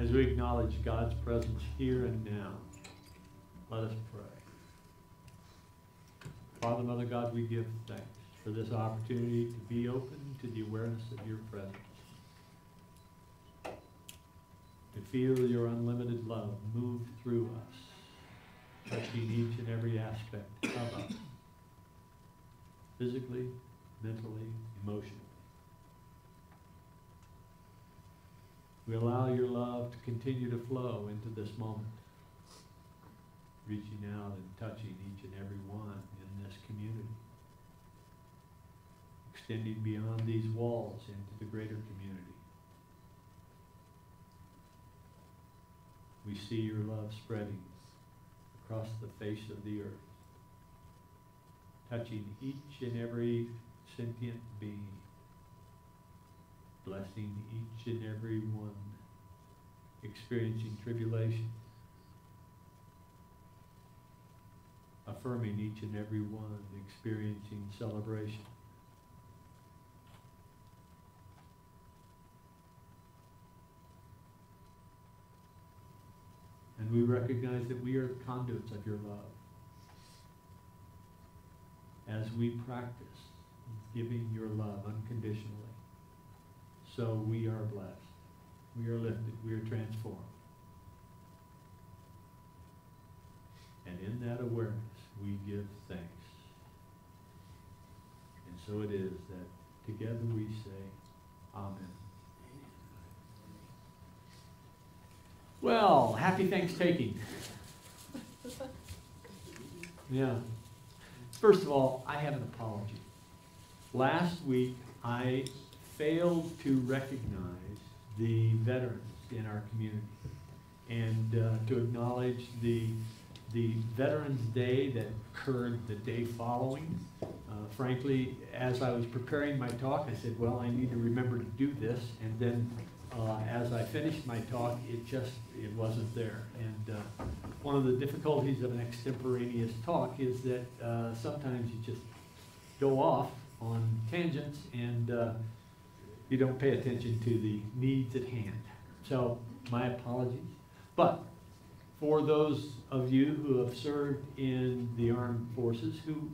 As we acknowledge God's presence here and now, let us pray. Father, Mother God, we give thanks for this opportunity to be open to the awareness of your presence, to feel your unlimited love move through us, touching each and every aspect of us, physically, mentally, emotionally. We allow your love to continue to flow into this moment, reaching out and touching each and every one in this community, extending beyond these walls into the greater community. We see your love spreading across the face of the earth, touching each and every sentient being, blessing each and every one experiencing tribulation, affirming each and every one experiencing celebration. And we recognize that we are the conduits of your love. As we practice giving your love unconditionally, so we are blessed, we are lifted, we are transformed. And in that awareness, we give thanks. And so it is that together we say, Amen. Well, happy Thankstaking. Yeah. First of all, I have an apology. Last week, I failed to recognize the veterans in our community and to acknowledge the Veterans Day that occurred the day following. Frankly, as I was preparing my talk, I said, well, I need to remember to do this. And then as I finished my talk, it wasn't there. And one of the difficulties of an extemporaneous talk is that sometimes you just go off on tangents and you don't pay attention to the needs at hand. So my apologies. But for those of you who have served in the armed forces, who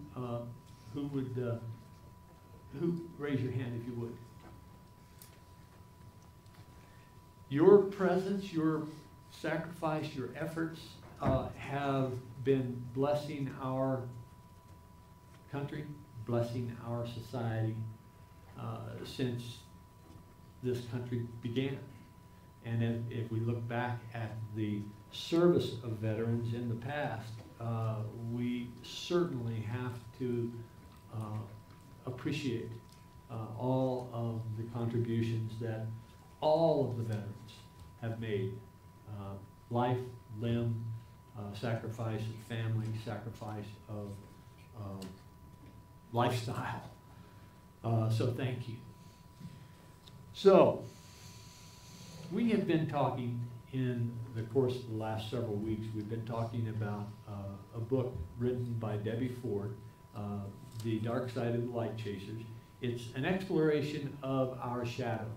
raise your hand if you would. Your presence, your sacrifice, your efforts have been blessing our country, blessing our society since this country began. And if we look back at the service of veterans in the past, we certainly have to appreciate all of the contributions that all of the veterans have made. Life, limb, sacrifice of family, sacrifice of lifestyle. So thank you. So, we have been talking in the course of the last several weeks, we've been talking about a book written by Debbie Ford, The Dark Side of the Light Chasers. It's an exploration of our shadow,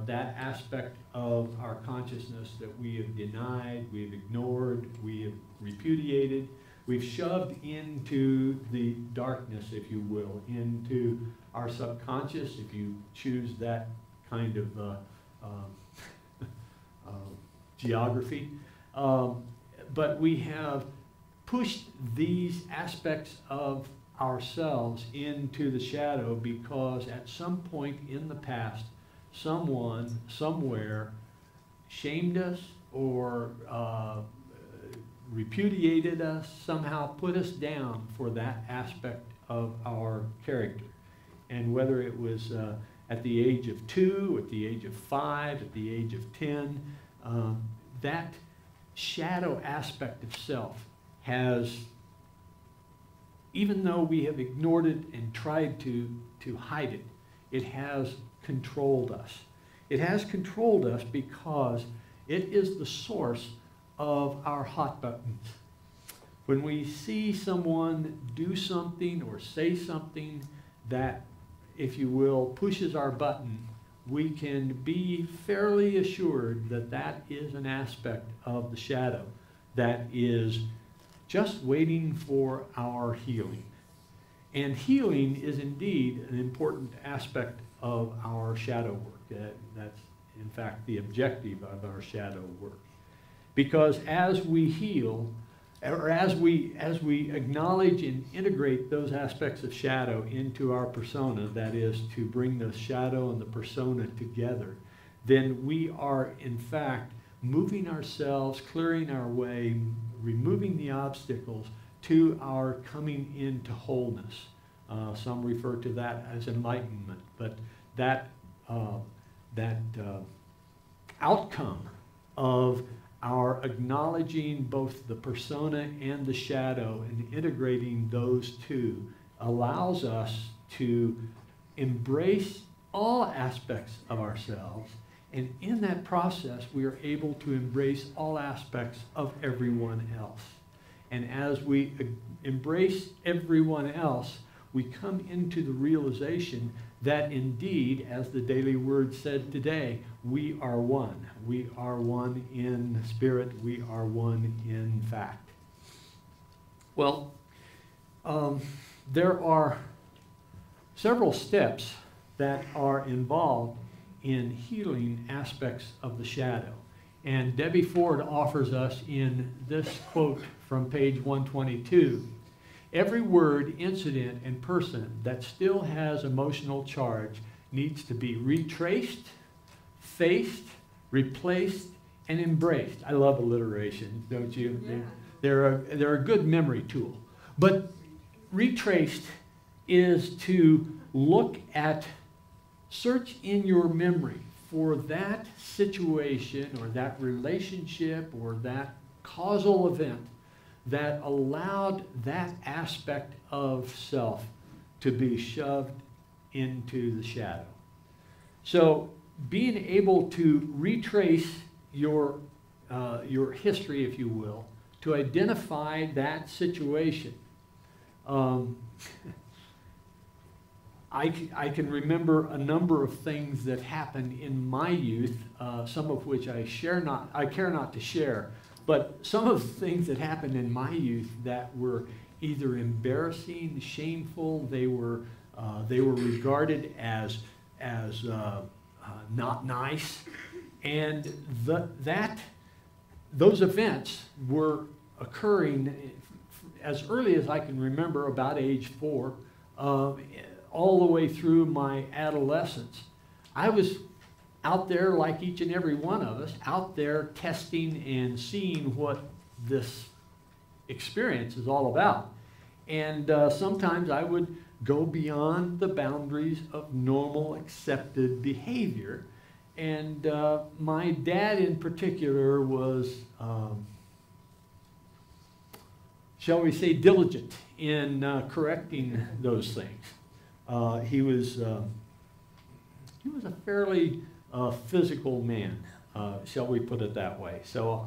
that aspect of our consciousness that we have denied, we have ignored, we have repudiated, we've shoved into the darkness, if you will, into our subconscious, if you choose that kind of geography. But we have pushed these aspects of ourselves into the shadow because at some point in the past, someone, somewhere, shamed us or repudiated us, somehow put us down for that aspect of our character. And whether it was at the age of 2, at the age of 5, at the age of 10, that shadow aspect of self has, even though we have ignored it and tried to hide it, it has controlled us. It has controlled us because it is the source of our hot buttons. When we see someone do something or say something that, if you will, pushes our button, we can be fairly assured that that is an aspect of the shadow that is just waiting for our healing. And healing is indeed an important aspect of our shadow work. That's, in fact, the objective of our shadow work. Because as we heal, or as we acknowledge and integrate those aspects of shadow into our persona, that is, to bring the shadow and the persona together, then we are, in fact, moving ourselves, clearing our way, removing the obstacles to our coming into wholeness. Some refer to that as enlightenment, but that outcome of our acknowledging both the persona and the shadow and integrating those two allows us to embrace all aspects of ourselves, and in that process we are able to embrace all aspects of everyone else. And as we embrace everyone else, we come into the realization that indeed, as the daily word said today, we are one. We are one in spirit. We are one in fact. Well, there are several steps that are involved in healing aspects of the shadow. And Debbie Ford offers us in this quote from page 122, every word, incident, and person that still has emotional charge needs to be retraced, faced, replaced, and embraced. I love alliteration, don't you? Yeah. They're a good memory tool. But retraced is to look at, search in your memory for that situation or that relationship or that causal event that allowed that aspect of self to be shoved into the shadow. So being able to retrace your history, if you will, to identify that situation. I can remember a number of things that happened in my youth, some of which I care not to share, but some of the things that happened in my youth that were either embarrassing, shameful, they were regarded as not nice, and those events were occurring as early as I can remember, about age 4, all the way through my adolescence. I was out there, like each and every one of us, out there testing and seeing what this experience is all about. And sometimes I would go beyond the boundaries of normal accepted behavior. And my dad in particular was, shall we say, diligent in correcting those things. He was a fairly physical man, shall we put it that way. So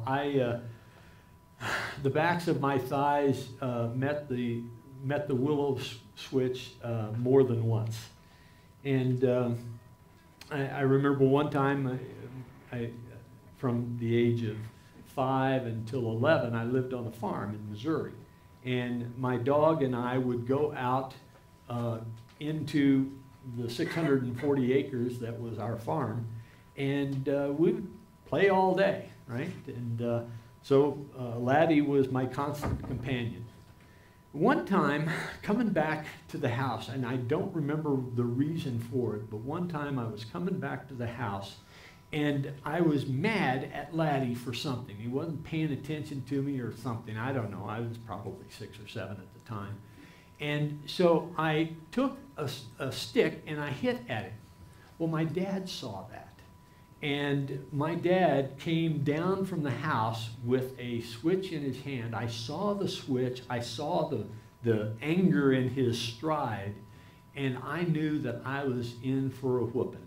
the backs of my thighs met the willow switch more than once. And I remember one time, from the age of 5 until 11, I lived on a farm in Missouri. And my dog and I would go out into the 640 acres that was our farm, and we would play all day, right? And so Laddie was my constant companion. One time, coming back to the house, and I don't remember the reason for it, but one time I was coming back to the house, and I was mad at Laddie for something. He wasn't paying attention to me or something. I don't know. I was probably 6 or 7 at the time. And so I took a stick and I hit at it. Well, my dad saw that. And my dad came down from the house with a switch in his hand. I saw the switch. I saw the anger in his stride. And I knew that I was in for a whooping.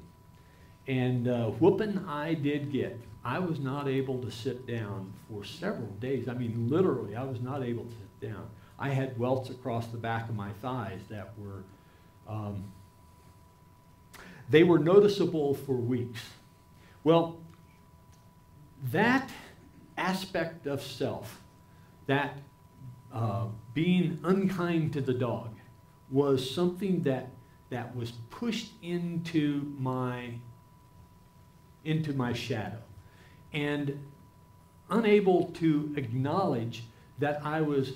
And whooping I did get. I was not able to sit down for several days. I mean, literally, I was not able to sit down. I had welts across the back of my thighs that were they were noticeable for weeks. Well, that aspect of self, that being unkind to the dog, was something that was pushed into my shadow, and unable to acknowledge that I was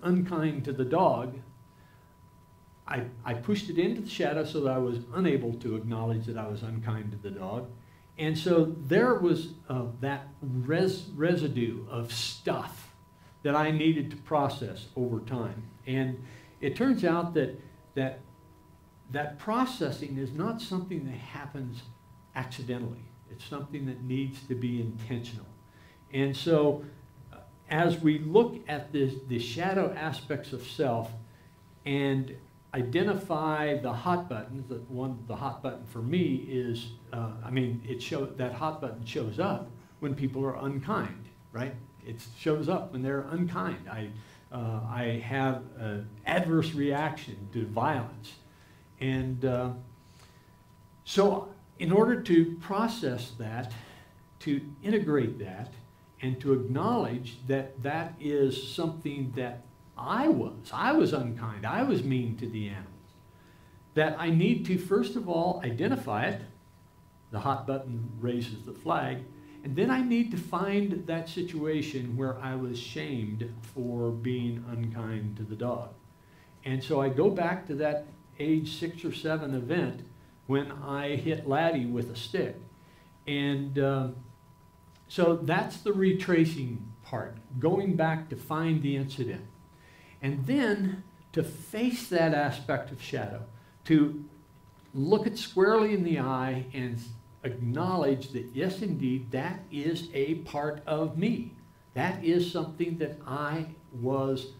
unkind to the dog, I pushed it into the shadow so that I was unable to acknowledge that I was unkind to the dog. And so there was that residue of stuff that I needed to process over time. And it turns out that processing is not something that happens accidentally. It's something that needs to be intentional. And so as we look at the shadow aspects of self and identify the hot buttons, the hot button for me is, that hot button shows up when people are unkind, right? It shows up when they're unkind. I have an adverse reaction to violence. And so in order to process that, to integrate that, and to acknowledge that that is something that I was unkind, I was mean to the animals, that I need to first of all identify it, the hot button raises the flag, and then I need to find that situation where I was shamed for being unkind to the dog. And so I go back to that age 6 or 7 event when I hit Laddie with a stick. And so that's the retracing part, going back to find the incident. And then to face that aspect of shadow, to look it squarely in the eye and acknowledge that, yes, indeed, that is a part of me. That is something that I was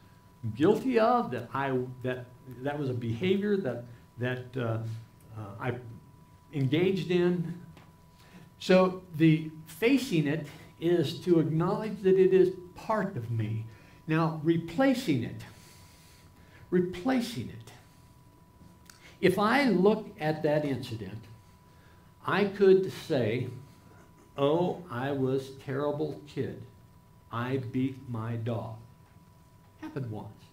guilty of, that was a behavior that I engaged in. So the facing it is to acknowledge that it is part of me. Now, replacing it. If I look at that incident, I could say, oh, I was a terrible kid. I beat my dog. Happened once.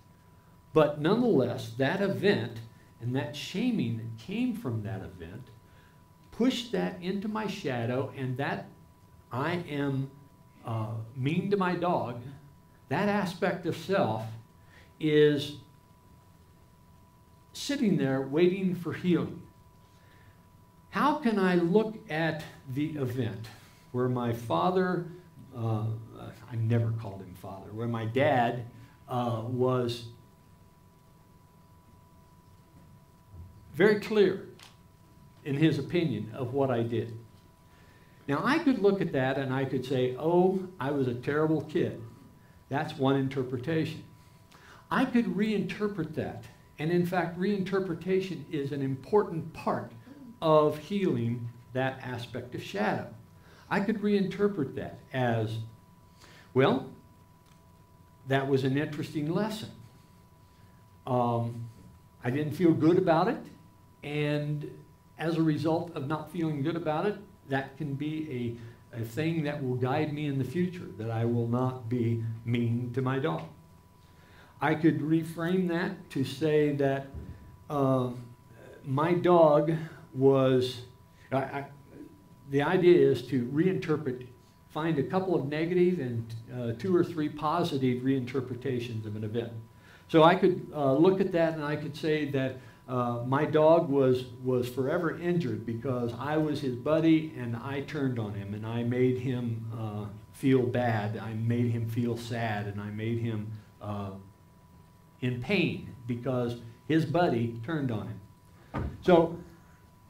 But nonetheless, that event and that shaming that came from that event pushed that into my shadow, and that I am mean to my dog, that aspect of self is sitting there waiting for healing. How can I look at the event where my father, I never called him father, where my dad was very clear in his opinion of what I did. Now, I could look at that and I could say, oh, I was a terrible kid. That's one interpretation. I could reinterpret that. And in fact, reinterpretation is an important part of healing that aspect of shadow. I could reinterpret that as, well, that was an interesting lesson. I didn't feel good about it, and as a result of not feeling good about it, that can be a thing that will guide me in the future, that I will not be mean to my dog. I could reframe that to say that my dog was, the idea is to reinterpret, find a couple of negative and 2 or 3 positive reinterpretations of an event. So I could look at that and I could say that my dog was forever injured because I was his buddy and I turned on him and I made him feel bad, I made him feel sad, and I made him in pain because his buddy turned on him. So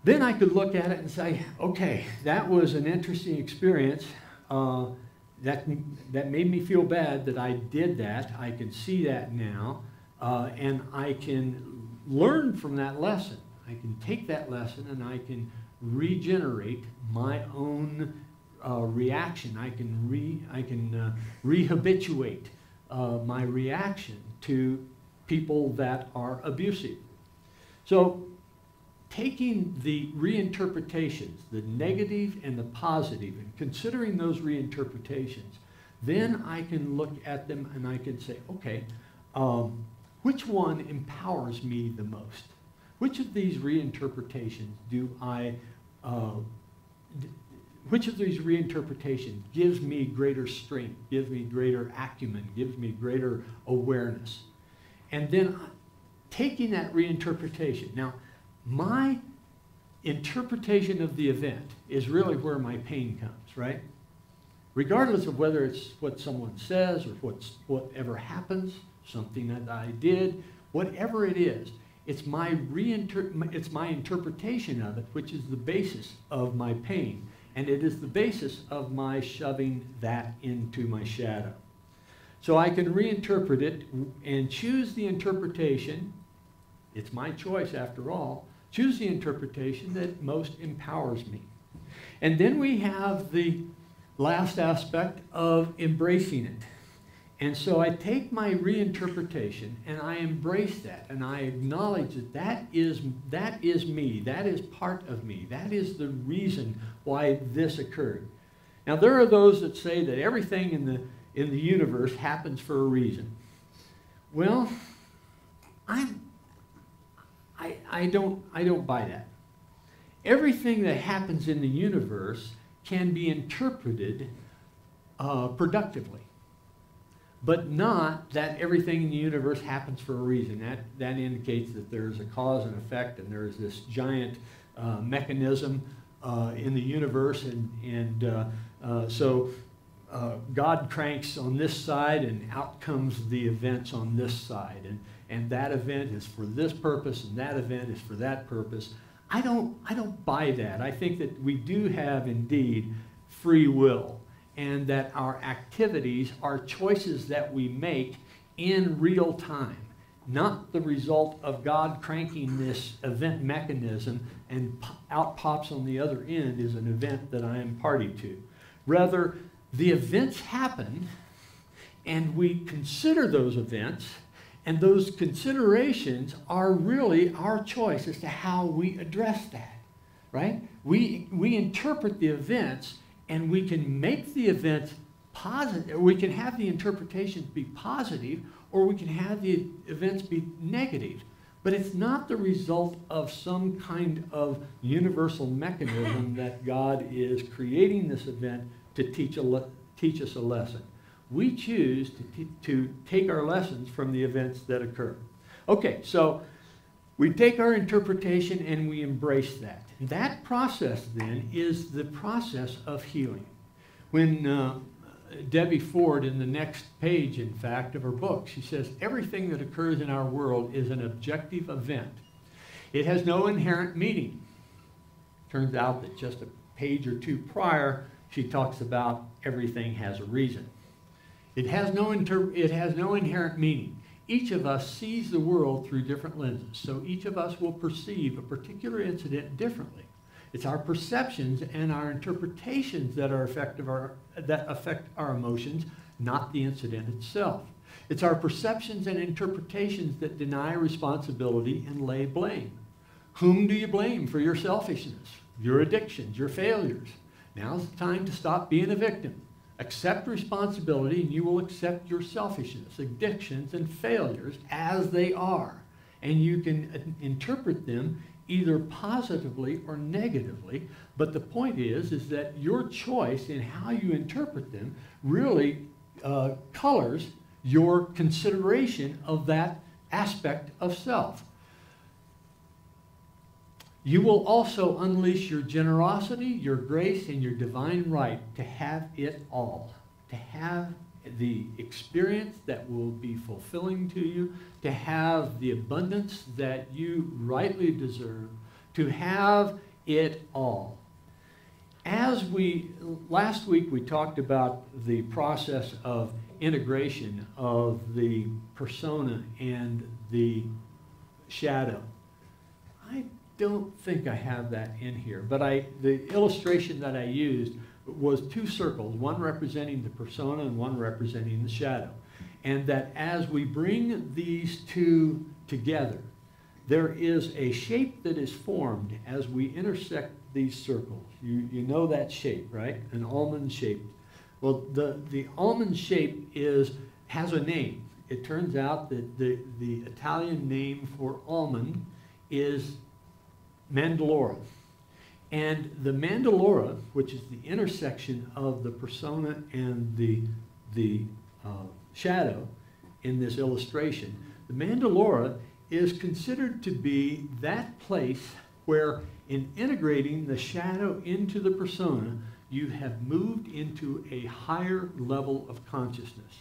then I could look at it and say, okay, that was an interesting experience. That made me feel bad that I did that. I can see that now, and I can learn from that lesson. I can take that lesson and I can regenerate my own reaction. I can rehabituate my reaction to people that are abusive. So taking the reinterpretations, the negative and the positive, and considering those reinterpretations, then I can look at them and I can say, okay, which one empowers me the most? Which of these reinterpretations which of these reinterpretations gives me greater strength, gives me greater acumen, gives me greater awareness? And then taking that reinterpretation. Now, my interpretation of the event is really where my pain comes, right? Regardless of whether it's what someone says or whatever happens, something that I did, whatever it is, it's my interpretation of it, which is the basis of my pain. And it is the basis of my shoving that into my shadow. So I can reinterpret it and choose the interpretation. It's my choice after all. Choose the interpretation that most empowers me. And then we have the last aspect of embracing it. And so I take my reinterpretation and I embrace that and I acknowledge that that is me, that is part of me, that is the reason why this occurred. Now there are those that say that everything in the universe happens for a reason. Well, I don't buy that. Everything that happens in the universe can be interpreted productively, but not that everything in the universe happens for a reason. That indicates that there's a cause and effect, and there's this giant mechanism in the universe, so God cranks on this side, and out comes the events on this side, and that event is for this purpose, and that event is for that purpose. I don't buy that. I think that we do have indeed free will, and that our activities are choices that we make in real time, not the result of God cranking this event mechanism and out pops on the other end is an event that I am party to. Rather, the events happen and we consider those events, and those considerations are really our choice as to how we address that, right? We interpret the events, and we can make the events positive, we can have the interpretations be positive, or we can have the events be negative. But it's not the result of some kind of universal mechanism that God is creating this event to teach us a lesson. We choose to take our lessons from the events that occur. Okay, so we take our interpretation and we embrace that. And that process then is the process of healing. When Debbie Ford, in the next page, in fact, of her book, she says, everything that occurs in our world is an objective event. It has no inherent meaning. Turns out that just a page or two prior, she talks about everything has a reason. It has no inherent meaning. Each of us sees the world through different lenses, so each of us will perceive a particular incident differently. It's our perceptions and our interpretations that affect our emotions, not the incident itself. It's our perceptions and interpretations that deny responsibility and lay blame. Whom do you blame for your selfishness, your addictions, your failures? Now's the time to stop being a victim. Accept responsibility, and you will accept your selfishness, addictions, and failures as they are. And you can interpret them either positively or negatively. But the point is that your choice in how you interpret them really colors your consideration of that aspect of self. You will also unleash your generosity, your grace, and your divine right to have it all, to have the experience that will be fulfilling to you, to have the abundance that you rightly deserve, to have it all. Last week we talked about the process of integration of the persona and the shadow. I don't think I have that in here, but the illustration that I used was two circles, one representing the persona and one representing the shadow. And that as we bring these two together, there is a shape that is formed as we intersect these circles. You know that shape, right? An almond shape. Well, the almond shape has a name. It turns out that the Italian name for almond is mandalora. And the mandalora, which is the intersection of the persona and the shadow in this illustration, the mandalora is considered to be that place where, in integrating the shadow into the persona, you have moved into a higher level of consciousness.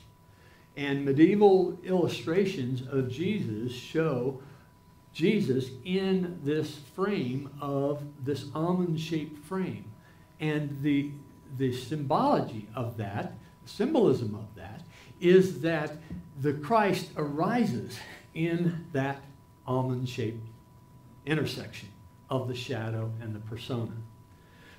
And medieval illustrations of Jesus show Jesus in this frame of this almond-shaped frame. And the symbology of that, the symbolism of that, is that the Christ arises in that almond-shaped intersection of the shadow and the persona.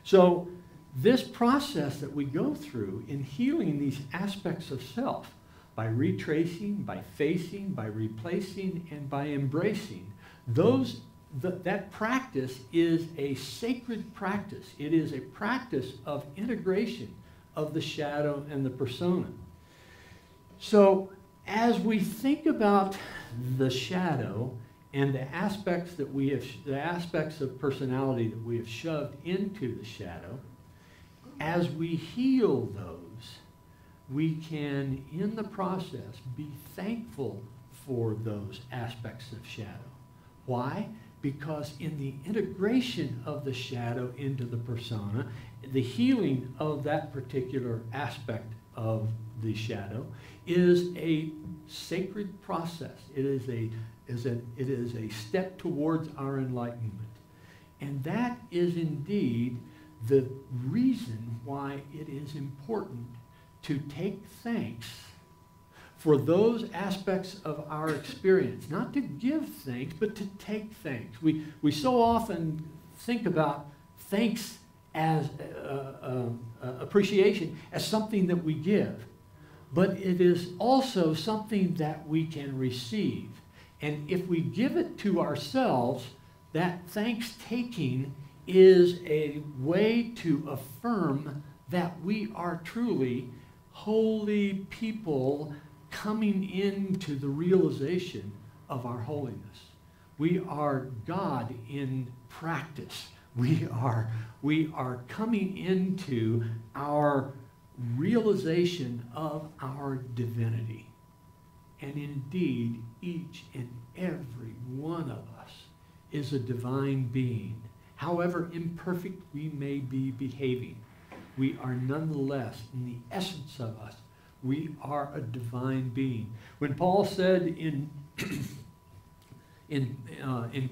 So this process that we go through in healing these aspects of self, by retracing, by facing, by replacing, and by embracing, that practice is a sacred practice. It is a practice of integration of the shadow and the persona. So as we think about the shadow and the aspects of personality that we have shoved into the shadow, as we heal those, we can, in the process, be thankful for those aspects of shadow. Why? Because in the integration of the shadow into the persona, the healing of that particular aspect of the shadow is a sacred process. It is a step towards our enlightenment. And that is indeed the reason why it is important to take thanks for those aspects of our experience. Not to give thanks, but to take thanks. We so often think about thanks as appreciation as something that we give. But it is also something that we can receive. And if we give it to ourselves, that thanks-taking is a way to affirm that we are truly holy people coming into the realization of our holiness. We are God in practice. We are coming into our realization of our divinity. And indeed, each and every one of us is a divine being. However imperfect we may be behaving, we are nonetheless, in the essence of us, we are a divine being. When Paul said in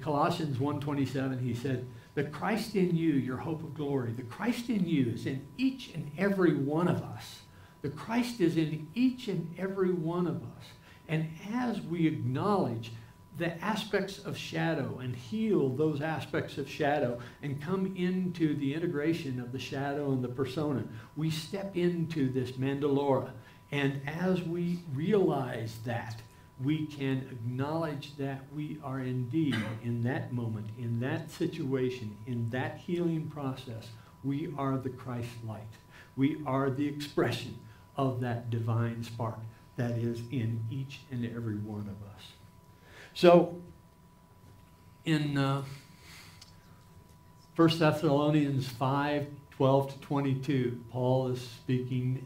Colossians 1:27, he said, "The Christ in you, your hope of glory." The Christ in you is in each and every one of us. The Christ is in each and every one of us. And as we acknowledge the aspects of shadow and heal those aspects of shadow and come into the integration of the shadow and the persona, we step into this mandalora. And as we realize that, we can acknowledge that we are indeed, in that moment, in that situation, in that healing process, we are the Christ light. We are the expression of that divine spark that is in each and every one of us. So, in 1 Thessalonians 5:12-22, Paul is speaking,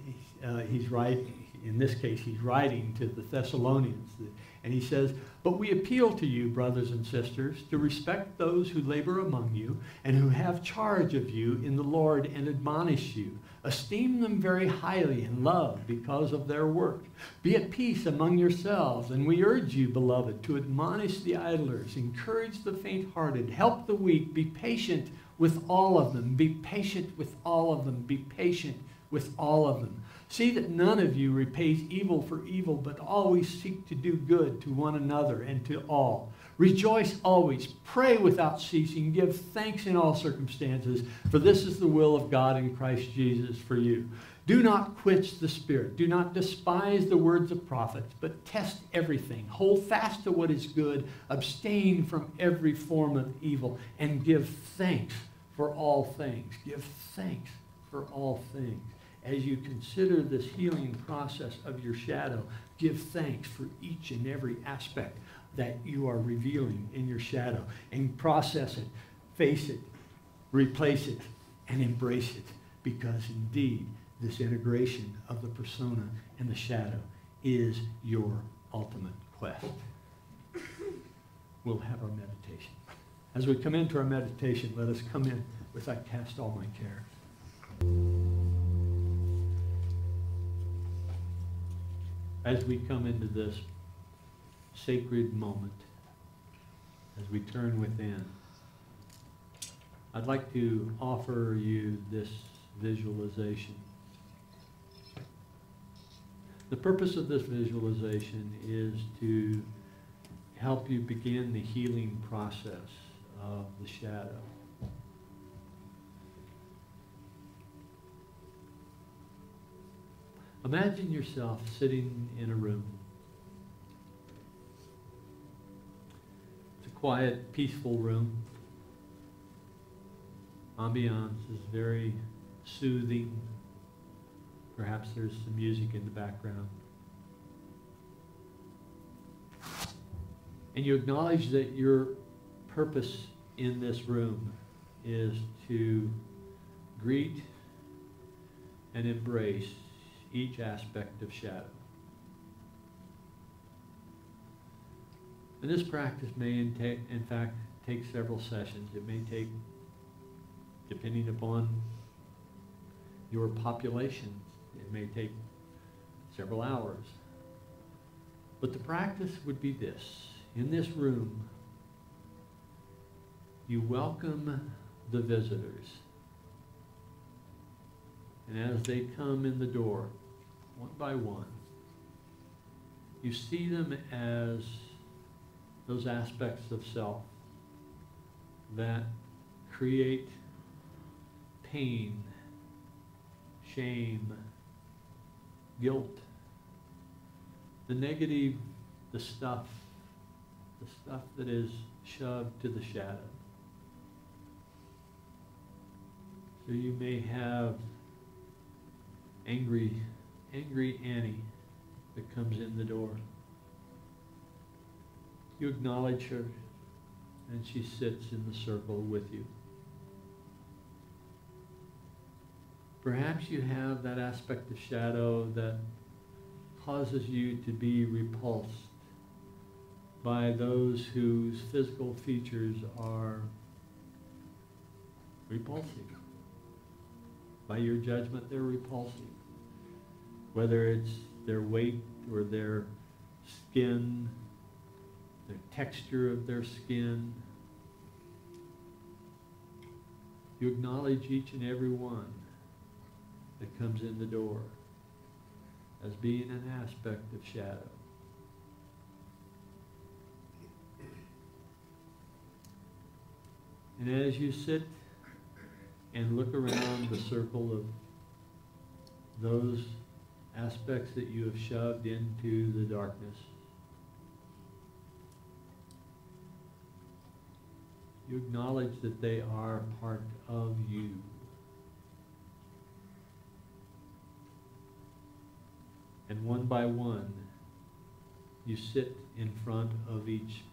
he's writing, in this case, he's writing to the Thessalonians, and he says, "But we appeal to you, brothers and sisters, to respect those who labor among you and who have charge of you in the Lord and admonish you. Esteem them very highly in love because of their work. Be at peace among yourselves, and we urge you, beloved, to admonish the idlers, encourage the faint-hearted, help the weak, be patient with all of them. Be patient with all of them. Be patient with all of them. See that none of you repays evil for evil, but always seek to do good to one another and to all. Rejoice always. Pray without ceasing. Give thanks in all circumstances, for this is the will of God in Christ Jesus for you. Do not quench the Spirit. Do not despise the words of prophets, but test everything. Hold fast to what is good. Abstain from every form of evil, and give thanks for all things. Give thanks for all things. As you consider this healing process of your shadow, give thanks for each and every aspect that you are revealing in your shadow, and process it, face it, replace it, and embrace it, because indeed this integration of the persona and the shadow is your ultimate quest. We'll have our meditation. As we come into our meditation, let us come in with "I cast all my care." As we come into this sacred moment, as we turn within, I'd like to offer you this visualization. The purpose of this visualization is to help you begin the healing process of the shadow. Imagine yourself sitting in a room. It's a quiet, peaceful room. Ambiance is very soothing. Perhaps there's some music in the background. And you acknowledge that your purpose in this room is to greet and embrace each aspect of shadow. And this practice may in fact take several sessions. It may take, depending upon your population, it may take several hours. But the practice would be this. In this room, you welcome the visitors. And as they come in the door, one by one, you see them as those aspects of self that create pain, shame, guilt, the negative, the stuff that is shoved to the shadow. So you may have angry Annie that comes in the door. You acknowledge her, and she sits in the circle with you. Perhaps you have that aspect of shadow that causes you to be repulsed by those whose physical features are repulsive. By your judgment, they're repulsive. Whether it's their weight or their skin, the texture of their skin, you acknowledge each and every one that comes in the door as being an aspect of shadow. And as you sit and look around the circle of those aspects that you have shoved into the darkness, you acknowledge that they are part of you. And one by one, you sit in front of each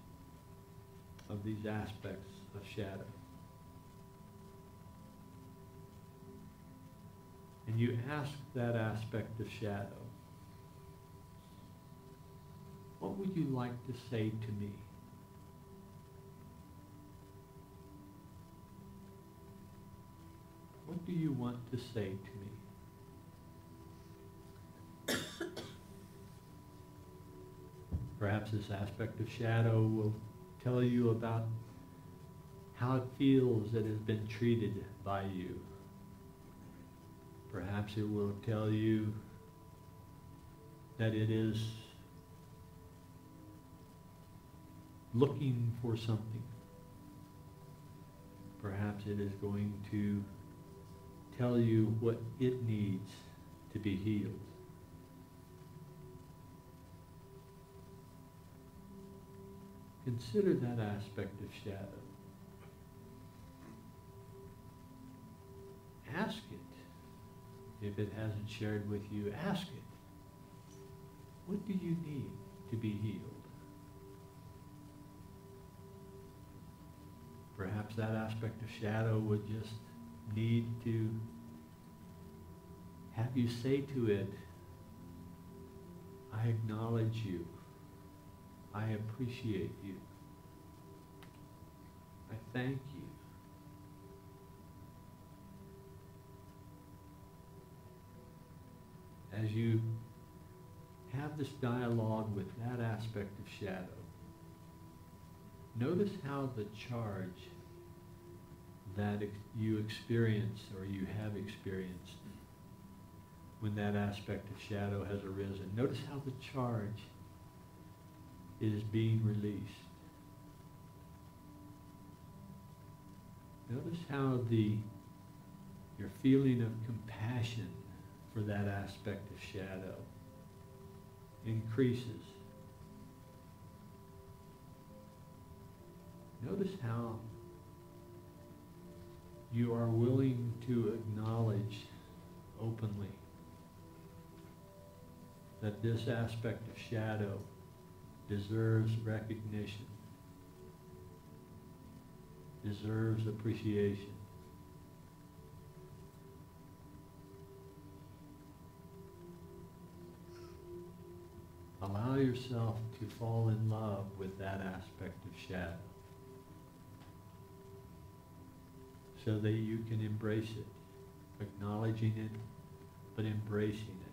of these aspects of shadow. And you ask that aspect of shadow, what would you like to say to me? What do you want to say to me? Perhaps this aspect of shadow will tell you about how it feels that it has been treated by you. Perhaps it will tell you that it is looking for something. Perhaps it is going to tell you what it needs to be healed. Consider that aspect of shadow. Ask it. If it hasn't shared with you, ask it. What do you need to be healed? Perhaps that aspect of shadow would just need to have you say to it, I acknowledge you. I appreciate you. I thank you. As you have this dialogue with that aspect of shadow, notice how the charge that you experience or you have experienced when that aspect of shadow has arisen, notice how the charge is being released. Notice how your feeling of compassion for that aspect of shadow increases. Notice how you are willing to acknowledge openly that this aspect of shadow deserves recognition, deserves appreciation. Allow yourself to fall in love with that aspect of shadow so that you can embrace it, acknowledging it, but embracing it.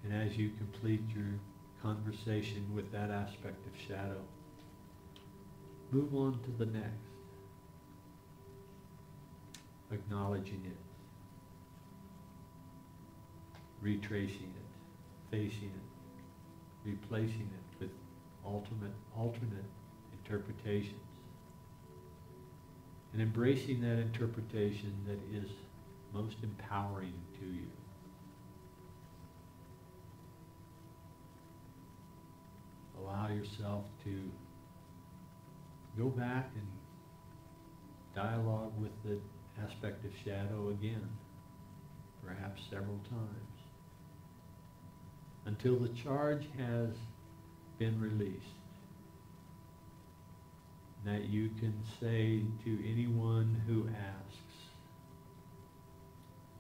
And as you complete your conversation with that aspect of shadow, move on to the next, acknowledging it, retracing it, facing it, replacing it with alternate interpretations, and embracing that interpretation that is most empowering to you. Allow yourself to go back and dialogue with the aspect of shadow again, perhaps several times, until the charge has been released. That you can say to anyone who asks,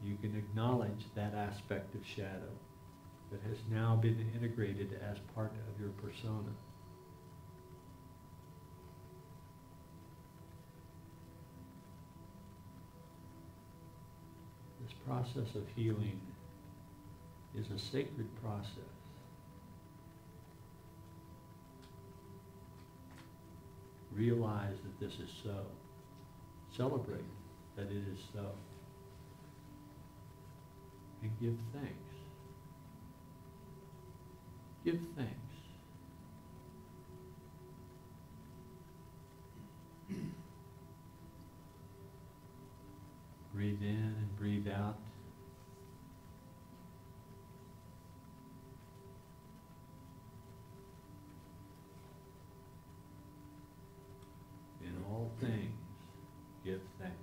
you can acknowledge that aspect of shadow that has now been integrated as part of your persona. This process of healing is a sacred process. Realize that this is so. Celebrate that it is so. And give thanks. Give thanks. Breathe in and breathe out. In all things, give thanks.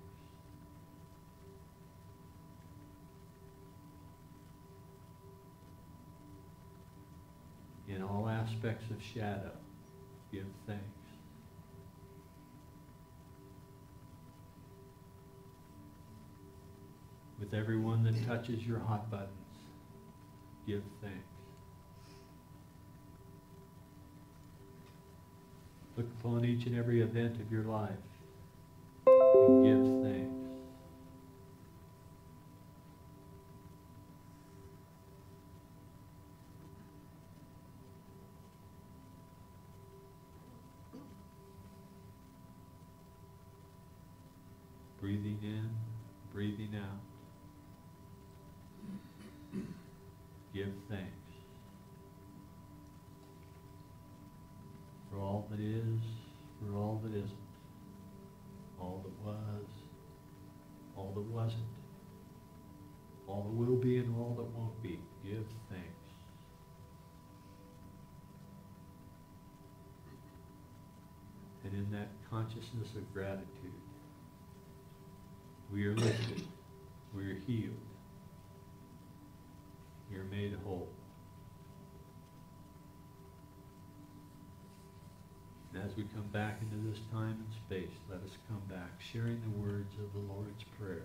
In all aspects of shadow, give thanks. With everyone that touches your hot buttons, give thanks. Look upon each and every event of your life and give thanks. Breathing in, breathing out. Give thanks for all that is, for all that isn't, all that was, all that wasn't, all that will be and all that won't be. Give thanks. And in that consciousness of gratitude, we are lifted, we are healed, we are made whole. And as we come back into this time and space, let us come back sharing the words of the Lord's Prayer.